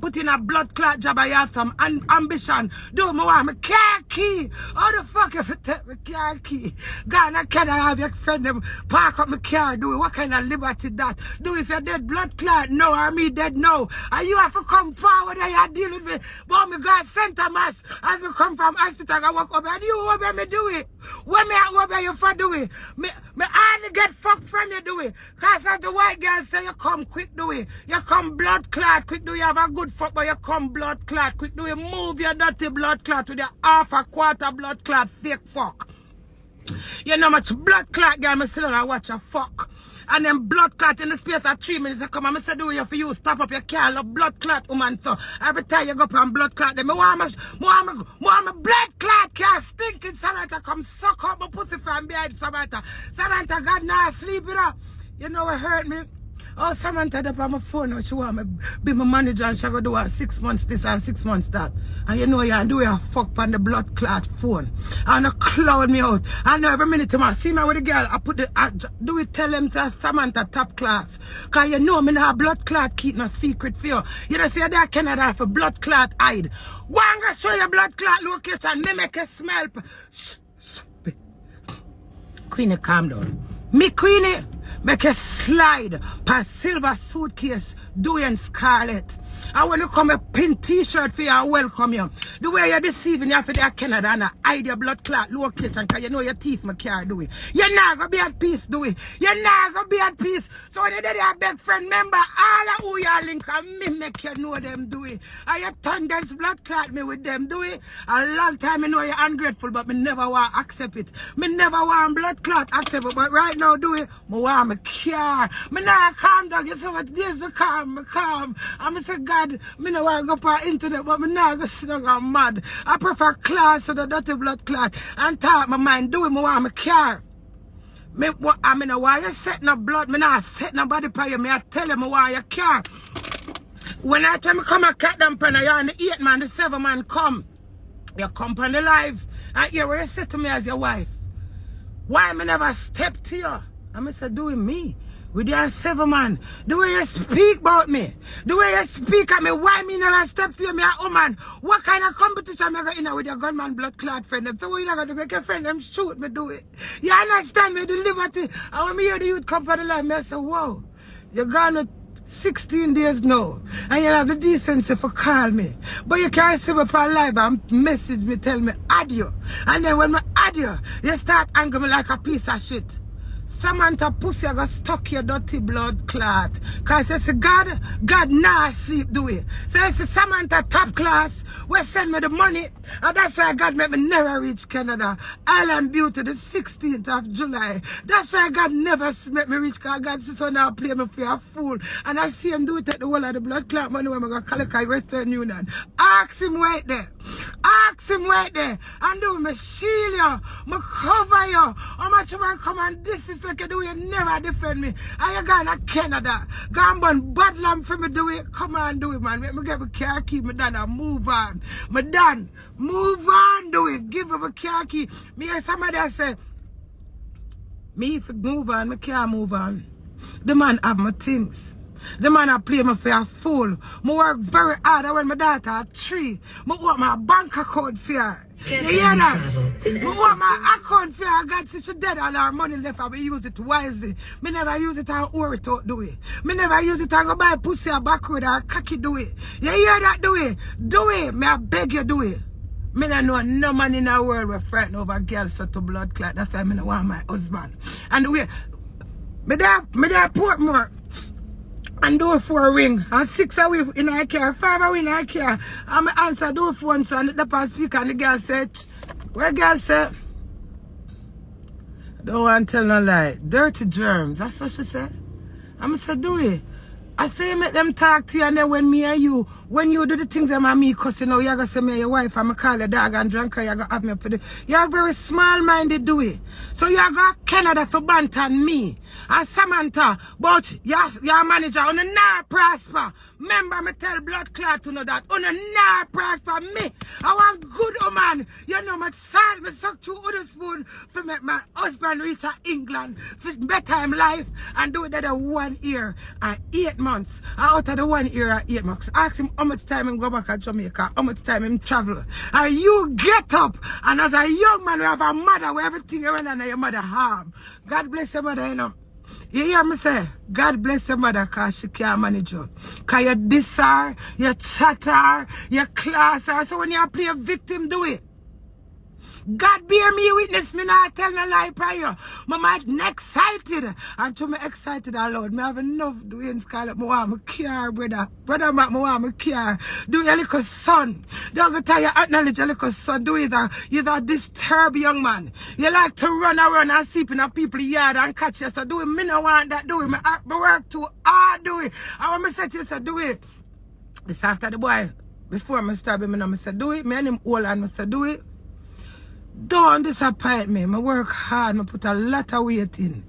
put in a blood clot job, I have some ambition. Do me want my car key. How the fuck if you take my car key? Gonna can I have your friend them park up my car? Do it. What kind of liberty that? Do if you're dead blood clot? No, or me dead? No. And you have to come forward and you deal with me. But me God sent a mass as me come from hospital. I walk up and you what me do it? What me what you for do it? Me hardly get fucked from you do it. Cause as the white girl say you come quick do it. You come blood clot quick do you have a good fuck but you come blood clot quick do you move your dirty blood clot with your half a quarter blood clot fake fuck. You know much blood clot girl me sit down and watch a fuck. And then blood clot in the space of 3 minutes. I come and I say, do you for you? Stop up your car, love blood clot, woman. So every time you go up on blood clot, then me want my blood clot car stinking. Samantha come suck up my pussy from behind Samantha. Samantha God now sleep it up. You know what hurt me? Oh, Samantha up on my phone. Now she want me be my manager and she go do 6 months this and 6 months that. And you know you do a fuck on the blood clot phone. And a cloud me out. I know every minute tomorrow. See me with the girl. I put the do it tell them to Samantha top class. Cause you know me now blood clot keep no secret for you. You know see that Canada for blood clot hide. Go and go show your blood clot location. Me make you smell. Shh. Queenie calm down. Me Queenie. Make a slide past silver suitcase doing scarlet. And when you come a pin t-shirt for you, I welcome you. The way you're deceiving you for the Canada and hide your blood clot location because you know your teeth my car do it. You're not going to be at peace do it. You're not going to be at peace. So when you did your big friend member, all of who you link and me make you know them do it. And you turn them blood clot me with them do it. A long time I know you're ungrateful but me never want to accept it. Me never want blood clot accept it. But right now do it. Me want my car. Me now calm down. You see what days to calm. Me calm. And I say God, me no want to go on internet, but me now go sit down and mad. I prefer class to the dirty blood clot and talk my mind. Do it, me want my car. I mean, why you setting up blood? Me not set nobody for you. Me I tell you, me want your car. When I tell me come and cut them pen, you're on the 8 man, the 7 man come. You come on the live. And hear what you say to me as your wife. Why me never step to you? I say, do it me. With your 7 man, the way you speak about me, the way you speak at me, why me never step to you, me a woman? What kind of competition am I going to with your gunman blood clot friend? Them? So what you going to make your friend them shoot me do it? You understand me, the liberty? And when me hear the youth come for the life, me I say, whoa, you're gone with 16 days now, and you have the decency for call me. But you can't see me for live and message me, tell me, add you. And then when I add you, you start angry me like a piece of shit. Samantha pussy I got stuck your dirty blood clot. Cause it's God nah sleep do it. So it's Samantha top class will send me the money. And that's why God made me never reach Canada. Island Beauty the 16th of July. That's why God never make me reach cause God says so now play me for a fool. And I see him do it at the whole of the blood clot money when I go collect Western Union. Ask him right there. Ask him right there. And do me shield you. Me cover you. How much you want to come and disrespect you do it, never defend me. And you going to Canada. Go and burn bad lamb for me do it. Come on do it, man. Let me get my car key. Me done and move on. Me done. Move on do it. Give me my car key. Me hear somebody say, me if I move on, me can't move on. The man have my things. The man I play me for a fool. I work very hard. And when my daughter at 3, I want my bank account for her. You hear that? I want my account for her. God said she dead and our money left. I will use it wisely. Me never use it and worry it out do it. Me never use it and go buy pussy or backward or cocky do it. You hear that do it? Do it. Me I beg you do it. Me don't know no man in the world will frightened over girls set to blood clot. That's why I don't want my husband. And the way me there Portmore. And do it for a ring. And 6 away in I care, 5 away in I care. And I answer do phone so and the past speaker and the girl said, where girl said? Don't want to tell no lie. Dirty germs. That's what she said. I'm said, do it. I say make them talk to you and then when me and you, when you do the things that me cuss, you know, you're going to say me and your wife, I'm going to call your dog and drunk you're going to have me for the... You're very small-minded, do it. So you're going to Canada for banter me. And Samantha, but your manager on the not prosper. Remember me tell blood clot to know that. Una nah prosper me. I want good woman. You know my son, me suck through other spoon for make my husband reach England. For better him life. And do it at 1 year and 8 months. And out of the 1 year and 8 months. Ask him how much time him go back to Jamaica. How much time him travel. And you get up. And as a young man, you have a mother where everything you run under your mother harm. God bless your mother, you know. You hear me say, God bless your mother because she can't manage you. Because you diss her, you chat her, you class her. So when you play a victim, do it. God bear me witness, me not tell no lie prior. My mind excited. And to me excited aloud. Me have enough Dwayne Scarlett. Me want me care, brother. Brother, me want me care. Do your little son. Don't go tell you acknowledge your little son. Do it. You're a disturbed young man. You like to run around and sleep in a people's yard and catch you. So do it. Me no want that. Do it. Me work too hard. Do it. I want me say to you, so do it. This after the boy. Before I stab him, I say do it. Me and him all and I say do it. Don't disappoint me. I work hard. I put a lot of weight in.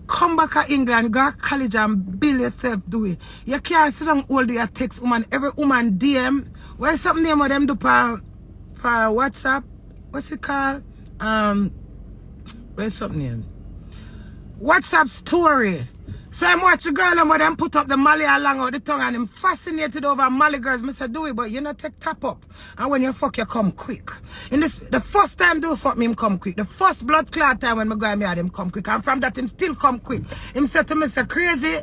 Come back to England, go to college and build yourself, do it. You can't sit down all day and text woman. Every woman DM. Where's something name of them do for WhatsApp? What's it called? Where's something name? WhatsApp story. So I watch a girl and them put up the Mali along out the tongue and I'm fascinated over Mali girls. I said, do it, but you not take tap up. And when you fuck, you come quick. In this, the first time do fuck me, him come quick. The first blood clot time when I go and me had him come quick. And from that, him still come quick. Him said to me, say, crazy.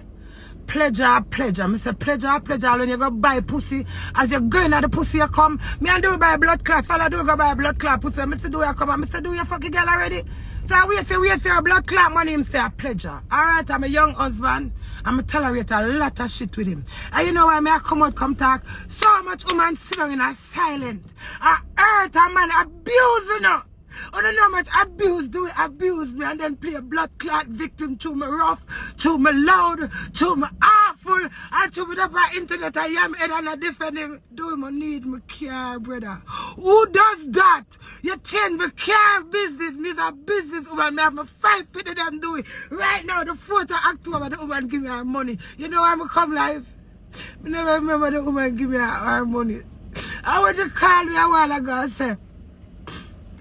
Pleasure. I say, pleasure. When you go buy pussy, as you're going at the pussy, you come. Me and do it buy blood clot. Fella do go buy blood clot pussy. I say, do you come? I say, do you fucking girl already? So we say a blood clot money, him say a pleasure. Alright, I'm a young husband. I'm a tolerate a lot of shit with him. And you know why I come out, come talk? So much woman sit down in a silent. I hurt a man abusing her. I don't know how much abuse do it, abuse me and then play a blood clot victim to me rough, to me loud, to me awful, and to me up on internet I am head and I defend him. Do me need me care, brother. Who does that? You change me care business, me a business woman, me have my 5 people them do it. Right now, the 4th of October, the woman give me her money. You know why I come live? I never remember the woman give me her money. I want to call me a while ago and say,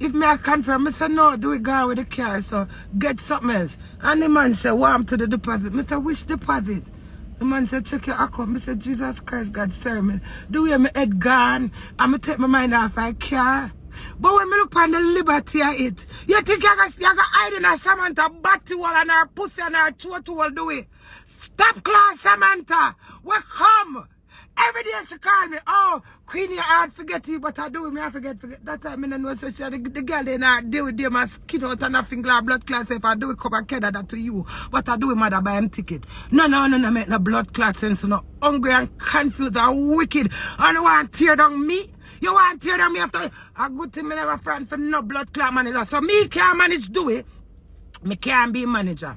if me I confirm, I say no, do it go with the car, so get something else. And the man say, warm to the deposit. I say, which deposit? The man said, check your account. I said, Jesus Christ, God serve me. Do you my head gone? I'm take my mind off my car. But when I look on the liberty of it, you think you're going to hide in a Samantha batty wall and her pussy and her throat will do it? Stop class, Samantha. We come. Every day she call me, oh, Queenie, I forget you, but I do me, I forget. That time I know so the girl they not deal with them, my skin out and nothing, blood clot. If I do it, come and carry that to you. But I do it, mother, buy him ticket. No, make no blood clot sense, no hungry and confused and wicked. And you want to tear down me? You want to tear down me after a good thing, me never friend for no blood clot manager. So me can't manage do it. Me can't be manager.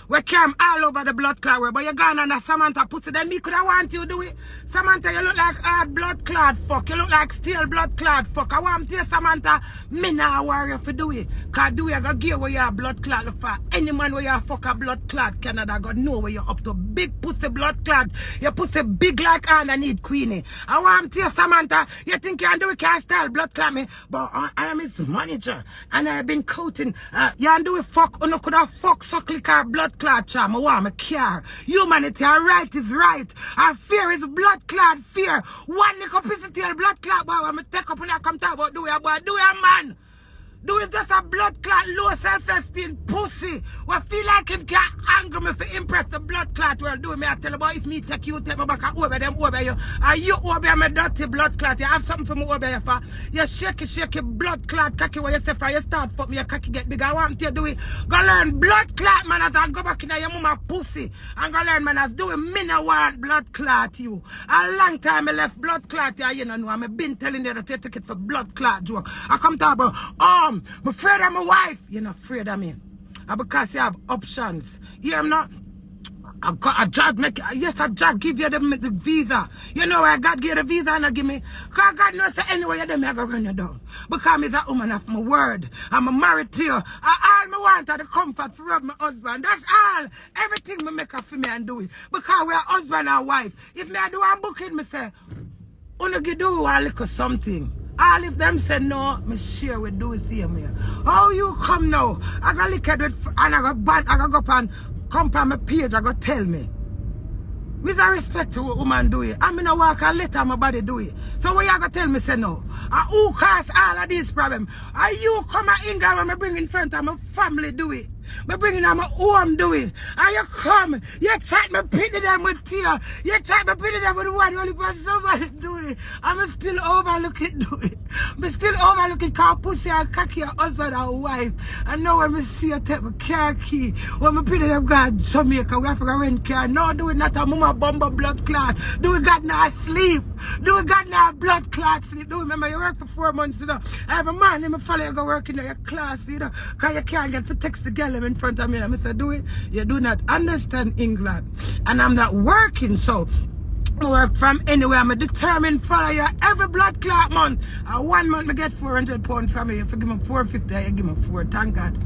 We came all over the blood clot way, but you gone on a Samantha pussy, then me could have want you to do it. Samantha, you look like hard blood clot fuck. You look like steel blood clot fuck. I want to tell Samantha, me not worry if you do it. Because do you go give where you have blood clot look for. Any man where you fuck a blood clot, Canada go know where you're up to. Big pussy blood clot. Your pussy big like Caan and need Queenie. I want to tell Samantha, you think you can do it, can't style blood clot me. But I am his manager. And I've been coating. You can do it fuck, or no could have fuck suck like our blood clot charm. I want me care. Humanity, and right is right. And fear is blood clot fear. One little piece of tail blood clot boy when me take up and I come talk about do it, boy. Do it, man. Do it just a blood clot, low self-esteem pussy. We feel like him can't anger me for impress the blood clot. Well, do it, me I tell you about if me take you, take me back and over them over you. And you over me dirty blood clot. You have something for me over you for. You shaky blood clot cocky where you say for you start fuck me, your cocky get big. I want you to do it. Go learn blood clot, man, as I go back in your mama pussy. And go learn, man, as do it. Me no want blood clot you. A long time I left blood clot you know. I've been telling you that you take it for blood clot joke. I come talk about, I'm afraid of my wife. You're not afraid of me. And because you have options. You hear me not? I got a job, yes, a job give you the visa. You know why God give you the visa and I give me? Because God knows that anyway, you I go run you down. Because I'm a woman of my word. I'm married to you. All I want are the comfort for my husband. That's all. Everything me make up for me and do it. Because we're husband and wife. If me I do a booking, me say, wanna get do a little something. All if them say no, me share with do with them here. How you come now? I got look at it and I got ban, I got go up and come on my page, I got tell me. With respect to what woman do it. I'm in a walk and let my body do it. So what you gonna tell me say no? Who cause all of these problems? Are you come in there and me bring in front of my family do it? Me bring in my home do it. And you come, you chat me pity them with tear. You chat me pity them with one only for somebody do it. I'm still overlooking do it. Me still overlooking cause pussy and cocky your husband and wife. And now when me see you take my car key, when me pity them go to Jamaica, we have to rent car. No, do it not a mama bumper blood clot. Do we got no sleep? Do we got no blood clot sleep? Do you remember you work for 4 months, you know? Every morning me follow you go work in your class, you know, cause you can't get to text the girl in front of me. And I said, do it. You do not understand England. And I'm not working, so I work from anywhere. I'm determined to follow you every blood clot month. 1 month I get £400 from you. If you give me $450, you give me $4. Thank God.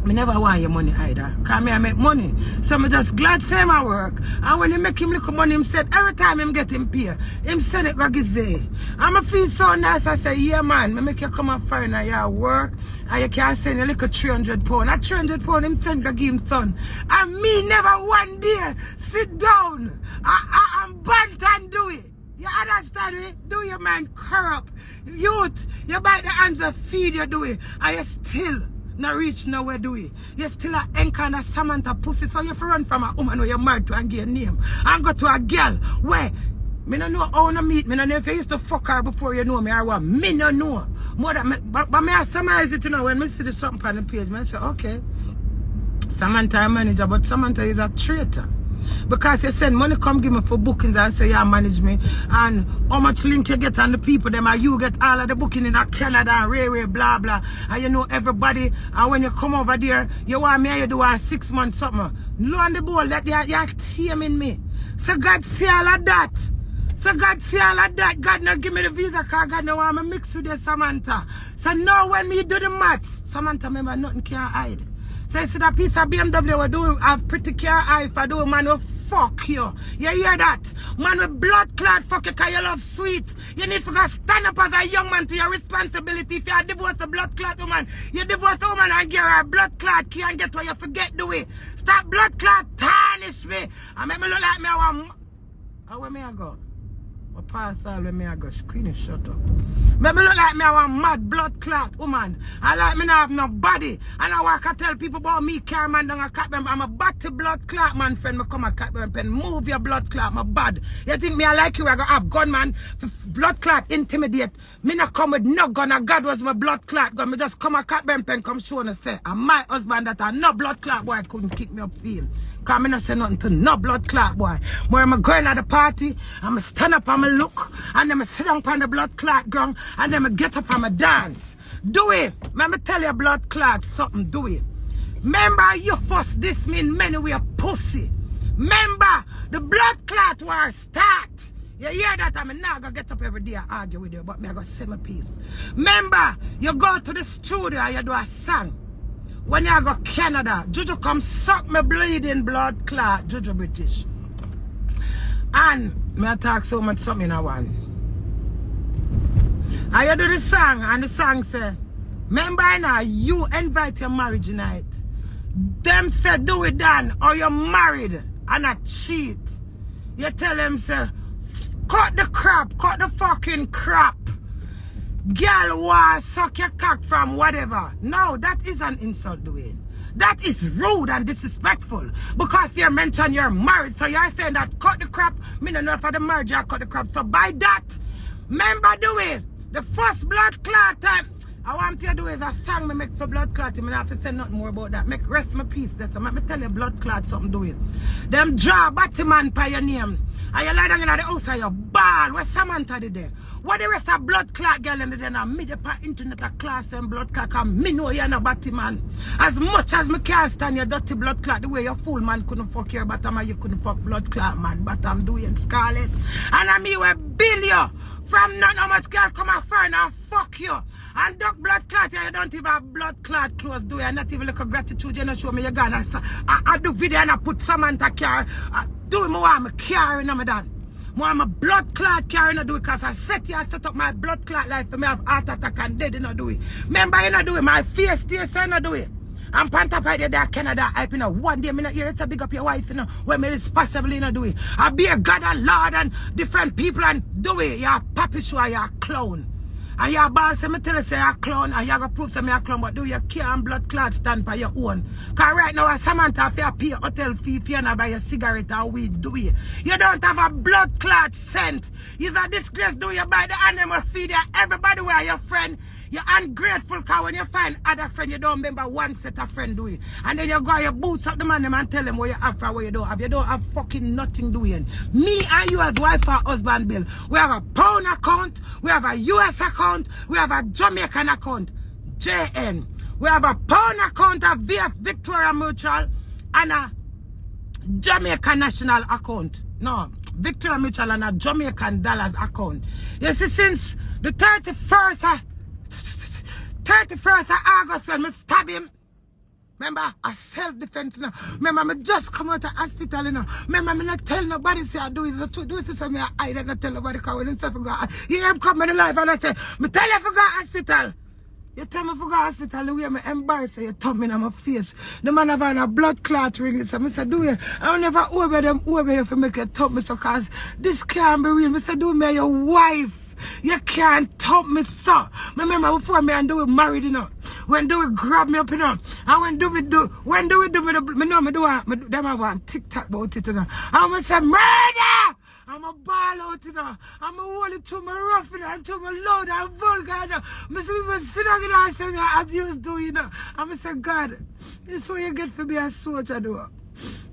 I never want your money either. Because I make money. So I'm just glad say my work. And when you make him look money, him said every time him get him pay, him send it go gizay. And I feel so nice. I say, yeah man, I make you come and find your work. And you can send a little £300. At £300 him send go give him son. And me never one day sit down. I'm bent and do it. You understand me? Do your man corrupt. Youth, you bite the hands of feed you do it. And you still not reach nowhere do it. You still a encounter Samantha pussy. So you have to run from a woman who you're married to and get a name. And go to a girl where me no know how to meet. Me no know if you used to fuck her before you know me or what. Me no know. More than me, but me I summarize it, you know, when me see the something on the page, I say, okay. Samantha a manager, but Samantha is a traitor. Because you send money come give me for bookings and say you manage me. And how much link you get on the people them and you get all of the booking in Canada and Ray blah blah. And you know everybody. And when you come over there, you want me and you do a 6 months something. Lo and the ball that you're teaming me. So God see all of that. So God see all of that. God not give me the visa because God no want me mix with you, Samantha. So now when me do the maths, Samantha remember nothing can hide. So you see that piece of BMW we do have pretty care eye if I do man will fuck you. You hear that? Man with blood clot fuck you because you love sweet. You need to go stand up as a young man to your responsibility. If you are divorced a blood clot woman, you divorce a woman and give her a blood clot key and get what you forget do it. Stop blood clot tarnish me. And make me look like me I want. Where me I go? What pass all where me I go? Queenie, shut up. Make me look like me I want mad blood clot woman. I like me not have no body. And I walk and tell people about me carry man down a cat them. I'm a batty blood clot man friend. Me come a cat them pen. Move your blood clot, my bad. You think me I like you? I go have gunman for blood clot intimidate. Me not come with no gun. And God was my blood clot gun. Me just come a cat them pen come show and say, and my husband that are no blood clot boy couldn't kick me up field. Because I not say nothing to no blood clot boy. Where I'm going at the party, I'm stand up and I look, and then I sit down on the blood clot ground, and then I get up and I dance. Do it. Let me tell you blood clot something, do it. Remember you first this mean many we a pussy. Remember the blood clot war start. You hear that? I'm not gonna get up every day and argue with you, but me I go say my piece. Remember, you go to the studio and you do a song. When you go Canada, Jojo come suck me bleeding blood clot, Jojo British. And me I talk so much something I want. And you do the song, and the song say, remember now, you invite your marriage night. Them say do it done, or you're married and a cheat. You tell them say, cut the crap, cut the fucking crap. Girl want suck your cock from whatever. No, that is an insult, Dwey. That is rude and disrespectful. Because you mentioned you're married, so you're saying that cut the crap. Me don't know for the marriage, I cut the crap. So by that, remember Dwey, the first blood clot time, I want to do is a song me make for blood clot. I don't have to say nothing more about that. Make rest my peace. That's what me tell you blood clot something doing. Them draw Batman by your name. And you lie down in the house and you ball. Where Samantha did there? What the rest of blood clot girl in the day now? Me the internet a class and blood clot. Cause me know you're not Batman. As much as me can't stand your dirty blood clot, the way your fool man couldn't fuck your bottom and you couldn't fuck blood clot man. But I'm doing Scarlet. And I me will bill you. From not how much girl come a friend and fuck you. And duck blood clot, you don't even have blood clot clothes, do you? Not even look at gratitude, you know, show me your gun. I do video and I put Samantha car. Do it more, I'm carrying them done. More I'm a blood clot carrying, I do it because I set up my blood clot life for me have heart attack and dead, you know, do it. Remember, you know, do it. My face still say, you do it. I'm pantapide there, Canada, hype, you know. One day, me not hear it to big up your wife, you know. When it's possible, you know, do it. I be a God and Lord and different people and do it. You're a papi show, you're a clown. And your boss say me tell you say you're a clown and you're going to prove to me a clown, but do you can't blood clot stand by your own. Because right now, Samantha, if you pay a hotel fee, if you not buy a cigarette or weed, do it. You don't have a blood clot scent. It's a disgrace, do you buy the animal feed you? Everybody where your friend. You're ungrateful because when you find other friend, you don't remember one set of friend doing. And then you go your boots up the man and tell them what you have for what you don't have. You don't have fucking nothing doing. Me and you as wife or husband bill. We have a pound account, we have a US account, we have a Jamaican account. JN. We have a pound account of VF Victoria Mutual and a Jamaican national account. No, Victoria Mutual and a Jamaican dollars account. You see, since the 31st of August when me stab him. Remember, I self-defense now. Remember, me just come out of hospital, you know. Remember, me not tell nobody say I do it. Do it so me I hide and not tell nobody because when himself go. You hear him come in the life and I say, me tell you if I go hospital. You tell me if I go hospital, the way me embarrass you thumb me in my face. The man have a blood clot ring. So I say, do you? I will never over them over you for make you thumb me so cause this can't be real. I say, do me your wife. You can't top me, so. Remember before me and Dwey married, you know. When Dwey grab me up, you know. And when Dwey do me know me do them have one TikTok about it, you know. And I say, murder! I'm a ball out, you know. I'm a hold it to my rough, you know, and to my loud and vulgar, you know. I say, even sit down, you know, and say me I abuse Dwey, you know. And I say, God, this is what you get for me a soldier, do.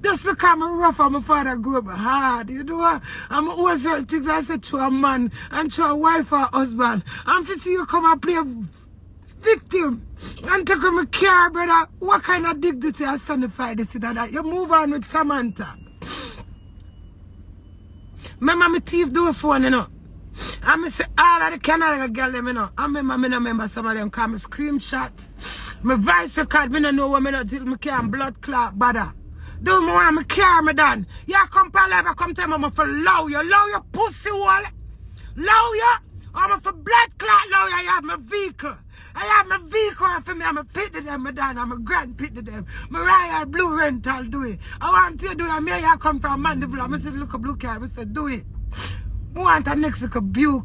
Just because I'm rough and my father grew up hard, you know. I'm all certain things I said to a man and to a wife or husband. I'm to see you come and play victim and take my care, brother. What kind of dignity I stand this and that? You move on with Samantha. Remember my teeth do a phone, you know. I say all of the Canada girl them, you know. I remember some of them call me screenshot. My voice record, me don't know what me not till me can't blood clot bother. Do me want me carry me done. You come for life, come tell me for low your pussy wall. Low you. I'm for blood clot low you. I have my vehicle. I have my vehicle for me. I'm a pit to them, me done. I'm a grand pit to them. My royal blue rental do it. I want to do it. Me you come from Mandeville. I said look a blue car. I said do it. I want a next like a blue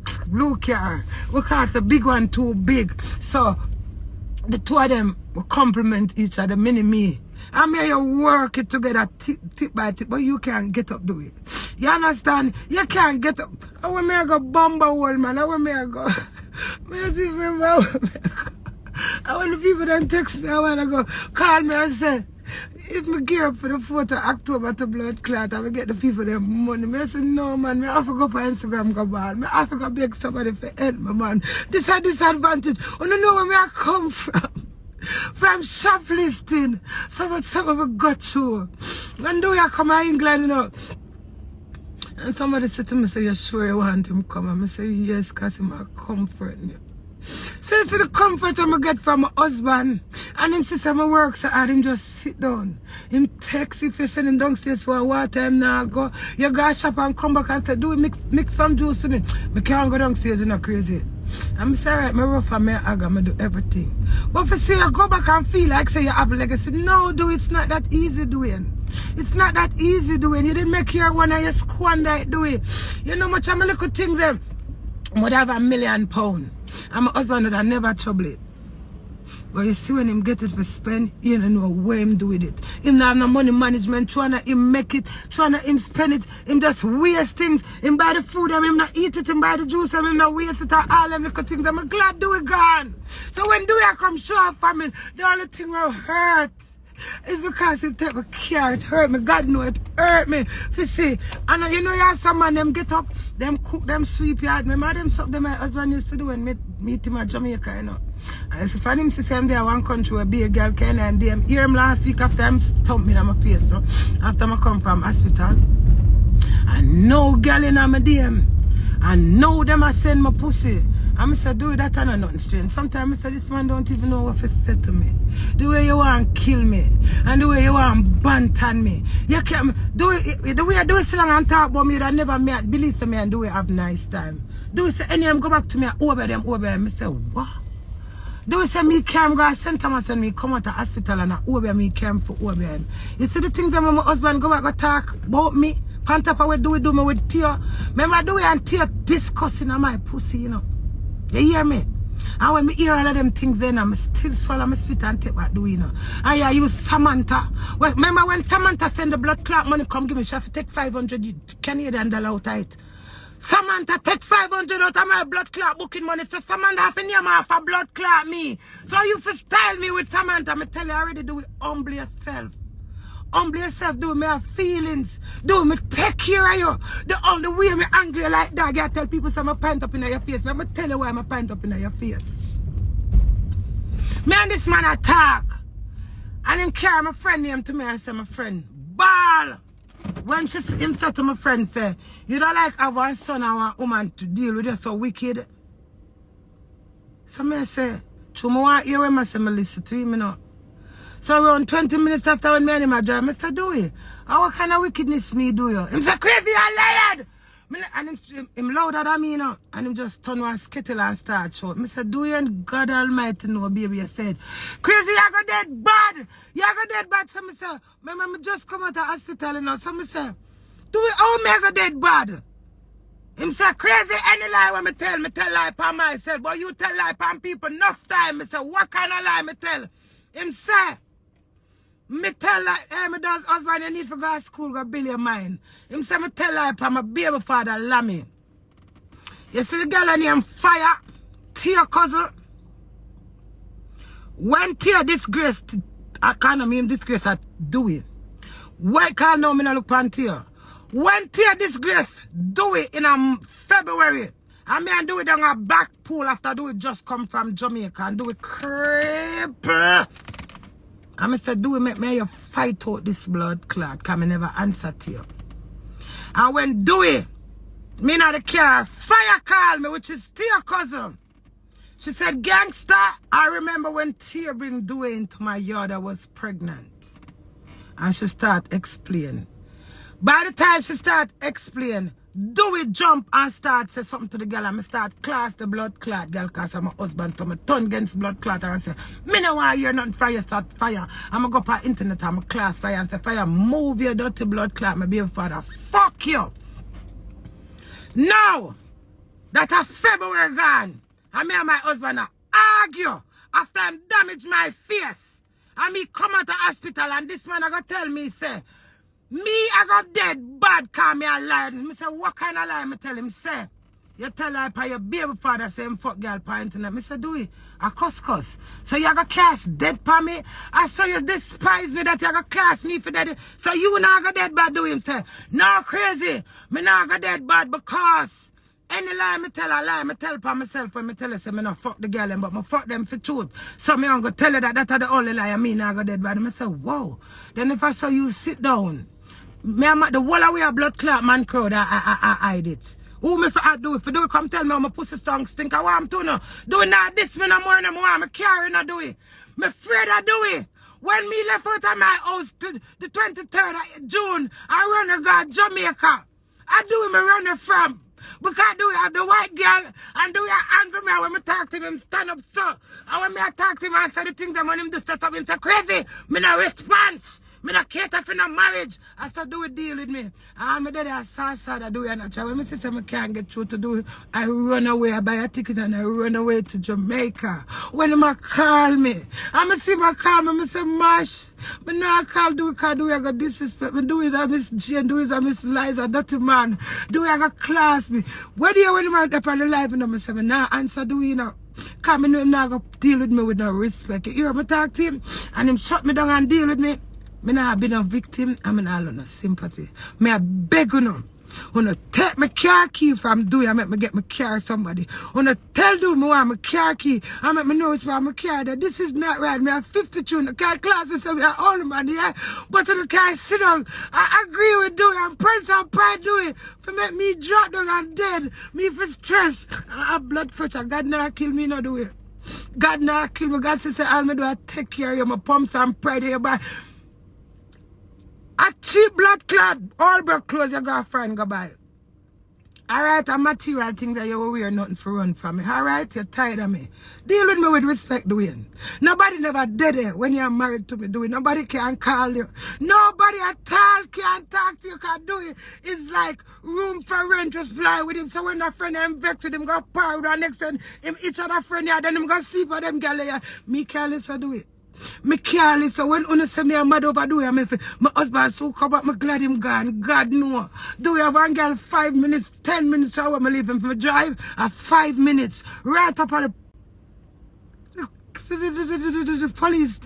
car. Because the big one too big. So the two of them will complement each other, me. I mean, you work it together tip by tip, but you can't get up, do it. You understand? You can't get up. I want me to go bomber wall, man. I want me to go. I want the people that text me, I want to go call me and say, if me gear up for the 4th of October to blood clot, I will get the people their money. I say, no, man, I have to go for Instagram, go bad. I have to go beg somebody for help me, man. This is a disadvantage. I don't know where I come from shoplifting. Some of them got through. When do you come to England, you know? And somebody said to me, say, you sure you want him to come? And I say, yes, because he might comfort me. So it's the comfort I get from my husband. And him sister my work, so I him just sit down. Him text if you send him downstairs for a water, him now go. You go shop and come back and say, do we mix some juice to me? I can't go downstairs, you know, crazy. I'm sorry, right, my rough and my agga, I do everything. But if you say you go back and feel like say you have a legacy, no, do it's not that easy doing. It's not that easy doing. You didn't make your one and you squander it, do it. You know much of my little things them. I would have £1 million. And my husband would never trouble it. But you see when him get it for spend, you don't know where him do with it. him not have no money management, trying to him make it, trying to him spend it, him just waste things, him buy the food and him not eat it, him buy the juice and him not waste it, and all them little things. I'm glad Dwey gone. So when Dwey come show up for me, the only thing will hurt. It's because it take me care, it hurt me. God know it hurt me. You see, and you know you have some man, them get up, them cook, them sweep yard. Remember them stuff that my husband used to do when meet him at Jamaica, you know. And so for him to say I'm there one country where be a girl can and them hear him last week after him stomp me in my face, so after I come from hospital. And no girl in my DM. And no them I send my pussy. I say, do that and nothing strange. Sometimes I say, this man don't even know what to say to me. The way you want to kill me. And the way you want to banter me. You can't, the way I do it so long and talk about me, that never believe me and the way I have nice time. Do it say, any of them go back to me and over them. I say, what? Do it say, me can't go to St. Thomas when me come out of hospital and I over me can't for over him. You see the things that my husband go back and talk about me? Pan top of what do me with tear. Remember the way and tear discussing on my pussy, you know. You hear me? And when me hear all of them things then, I'm still swallow my spit and take what do you know. And I use Samantha. Well, remember when Samantha send the blood clot money come give me, she have to take 500 Canadian dollar out of it. Samantha take 500 out of my blood clot booking money. So Samantha have to name off a blood clot me. So you for style me with Samantha. Me tell you already do it humble yourself. Humble yourself, do me have feelings. Do me take care of you. The only way me angry like that, I tell people some pint up in your face. I'm tell you why I'm pint up in your face. Me and this man attack. And him carry my friend name to me and say my friend, ball. When him said to my friend, say, you don't like have one son or one woman to deal with you so wicked. So me say, true, I want to hear him and say, I listen to him, you know. So around 20 minutes after when me and him are driving, I said, Dwey, what kind of wickedness me do you? Him say, crazy and liar. And him louder than me, you know. And him just turn one skittle and start shout. I said, Dwey and God Almighty know, baby, you said, crazy, you got dead bad. You got dead bad. So I say, remember, I just come out of the hospital, you know. So I say, Dwey, how me got dead bad? Him say, crazy, any lie when me tell lie upon myself. But you tell lie upon people enough time. I say, what kind of lie me tell? Him say, me tell like, hey, me does husband, you need to go to school, go build your mind. Him say, me tell like, my baby father, Lammy. You see the girl named Fire, Tia cousin. When Tia disgraced, I can't mean disgrace at Dwey. Why can't know me not look on Tia? When Tia disgraced Dwey in February, and me and Dwey down a back pool after Dwey just come from Jamaica and Dwey creep. And I said, Dwey, make me you fight out this blood clot, because I never answer to you. And when Dwey, me not the car, Fire called me, which is Tia cousin. She said, gangster, I remember when Tia bring Dwey into my yard, I was pregnant. And she start explaining. By the time she start explaining, Dwey jump and start say something to the girl and me start class the blood clot girl because I'm my husband to me turn against blood clot and say, me no want to hear nothing from you, start Fire. I'm going to go up on internet and I'm class Fire and say, Fire, move your dirty blood clot, my baby father. Fuck you. Now, that a February gone, and me and my husband argue after I damage my face. And me come out of hospital and this man I go tell me, say, me, I got dead bad, call me a lie. Me say, what kind of lie? Me tell him, say, you tell lie by your baby father, say him fuck girl by internet. Me say, Dwey, a cuss. So you got cast dead by me? I saw you despise me that you got cast me for dead. So you not got dead bad, Dwey? Him say, no crazy. Me not got dead bad because any lie me tell a lie, me tell by myself when me tell you say me not fuck the girl but me fuck them for truth. So me I'm gonna tell you that that's the only lie I mean I got dead bad. Me say, whoa. Then if I saw you sit down, me I'm the whole away a blood clot man crowd, I hide it. Who me for I do it? For do it come tell me how my pussy stunk stink I want to know. Do it not this me no more no more. Me carry no do it. Me afraid I do it. When me left out of my house to the 23rd of June, I run to go Jamaica. I do it me run from. Because do we have the white girl and do we angry me when me talk to him stand up so. And when me I talk to him and say the things that when him do say something say crazy, me no response. Me not cater for no marriage. After do it deal with me. My daddy I saw that do it and I try. When me say I can't get through to do it, I run away. I buy a ticket and I run away to Jamaica. When him call me, I see my call me, I say Mash. But now I call do it because do it I got disrespect. Me do it I miss Jane, do it I miss Liza, dirty man. Do it I got class me. Where do you when him up on the live and I say me now answer do you know. Cause me know him not gonna deal with me with no respect. You hear me talk to him and him shut me down and deal with me. Me not been a victim, and me not have no sympathy. Me I beg you now. When I take my car key from Dwey, I make me get my car somebody. When I tell them I want my car key, I make me know it's for my car that this is not right. Me have 52 in the car class and say me are old man, yeah. But when the car sit down, I agree with Dwey and Prince and Pride Dwey for make me drop down and dead. Me for stress. I have blood pressure. God not kill me no Dwey. God not kill me. God says all me do I take care of you, my pumps and pride of your body. A cheap blood clad, all black clothes you got a friend go buy. Alright, a material things that you will wear nothing for run from me. Alright, you're tired of me. Deal with me with respect, Dwey. Nobody never did it when you're married to me, Dwey. Nobody can call you. Nobody at all can talk to you, can do it. It's like room for rent, just fly with him. So when a friend them vex with him, go par with her next one, him each other friend here, then him go see for them girl here. Me can't listen to it. Me can't listen. When you say me I'm mad over Dwey, my husband so come back, me glad him gone. God know. Do you have one girl 5 minutes, 10 minutes hour me leave him for drive? 5 minutes. Right up on the police.